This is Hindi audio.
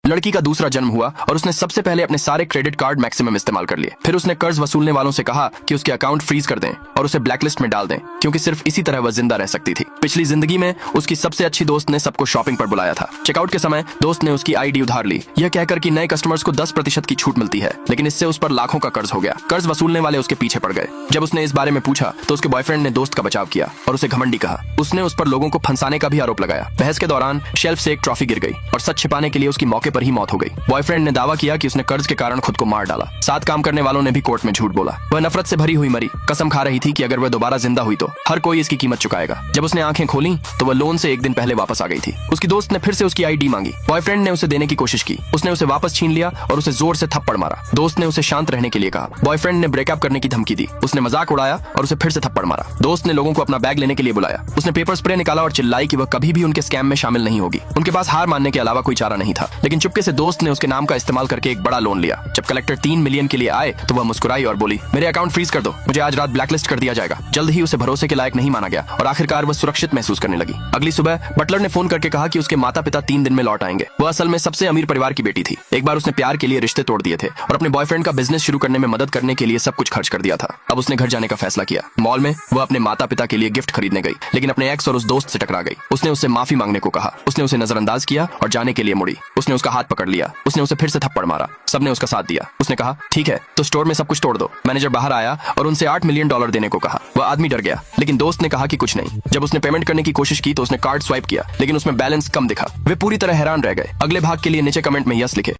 लड़की का दूसरा जन्म हुआ और उसने सबसे पहले अपने सारे क्रेडिट कार्ड मैक्सिमम इस्तेमाल कर लिए। फिर उसने कर्ज वसूलने वालों से कहा कि उसके अकाउंट फ्रीज कर दें और उसे ब्लैकलिस्ट में डाल दें, क्योंकि सिर्फ इसी तरह वह जिंदा रह सकती थी। पिछली जिंदगी में उसकी सबसे अच्छी दोस्त ने सबको शॉपिंग पर बुलाया था। चेकआउट के समय दोस्त ने उसकी आईडी उधार ली, यह कहकर कि नए कस्टमर्स को 10% की छूट मिलती है, लेकिन इससे उस पर लाखों का कर्ज हो गया। कर्ज वसूलने वाले उसके पीछे पड़ गए। जब उसने इस बारे में पूछा तो उसके बॉयफ्रेंड ने दोस्त का बचाव किया और उसे घमंडी कहा। उसने उस पर लोगों को फंसाने का भी आरोप लगाया। बहस के दौरान शेल्फ से एक ट्रॉफी गिर गई और सच छिपाने के लिए उसकी मौके पर ही मौत हो गई। बॉयफ्रेंड ने दावा किया कि उसने कर्ज के कारण खुद को मार डाला। साथ काम करने वालों ने भी कोर्ट में झूठ बोला। वह नफरत से भरी हुई मरी, कसम खा रही थी कि अगर वह दोबारा जिंदा हुई तो हर कोई इसकी कीमत चुकाएगा। जब उसने आंखें खोली तो वह लोन से एक दिन पहले वापस आ गई थी। उसकी दोस्त ने फिर से उसकी आईडी मांगी। बॉयफ्रेंड ने उसे देने की कोशिश की। उसने उसे वापस छीन लिया और उसे जोर से थप्पड़ मारा। दोस्त ने उसे शांत रहने के लिए कहा। बॉयफ्रेंड ने ब्रेकअप करने की धमकी दी। उसने मजाक उड़ाया और उसे फिर से थप्पड़ मारा। दोस्त ने लोगों को अपना बैग लेने के लिए बुलाया। उसने पेपर स्प्रे निकाला और चिल्लाई कि वह कभी भी उनके स्कैम में शामिल नहीं होगी। उनके पास हार मानने के अलावा कोई चारा नहीं था, लेकिन चुपके से दोस्त ने उसके नाम का इस्तेमाल करके एक बड़ा लोन लिया। जब कलेक्टर 3 मिलियन के लिए आए तो वह मुस्कुराई और बोली, मेरे अकाउंट फ्रीज कर दो, मुझे आज रात ब्लैकलिस्ट कर दिया जाएगा। जल्द ही उसे भरोसे के लायक नहीं माना गया और आखिरकार वह सुरक्षित महसूस करने लगी। अगली सुबह बटलर ने फोन करके कहा कि उसके माता पिता 3 दिन में लौट आएंगे। वह असल में सबसे अमीर परिवार की बेटी थी। एक बार उसने प्यार के लिए रिश्ते तोड़ दिए थे और अपने बॉयफ्रेंड का बिजनेस शुरू करने में मदद करने के लिए सब कुछ खर्च कर दिया था। अब उसने घर जाने का फैसला किया। मॉल में वह अपने माता पिता के लिए गिफ्ट खरीदने गई, लेकिन अपने एक्स और उस दोस्त से टकरा गई। उसने उससे माफी मांगने को कहा। उसने उसे नजरअंदाज किया और जाने के लिए मुड़ी। उसने उसका हाथ पकड़ लिया। उसने उसे फिर से थप्पड़ मारा। सबने उसका साथ दिया। उसने कहा, ठीक है तो स्टोर में सब कुछ तोड़ दो। मैनेजर बाहर आया और उनसे $8 मिलियन देने को कहा। वह आदमी डर गया, लेकिन दोस्त ने कहा कि कुछ नहीं। जब उसने पेमेंट करने की कोशिश की तो उसने कार्ड स्वाइप किया, लेकिन उसमें बैलेंस कम दिखा। वे पूरी तरह हैरान रह गए। अगले भाग के लिए नीचे कमेंट में यस लिखे।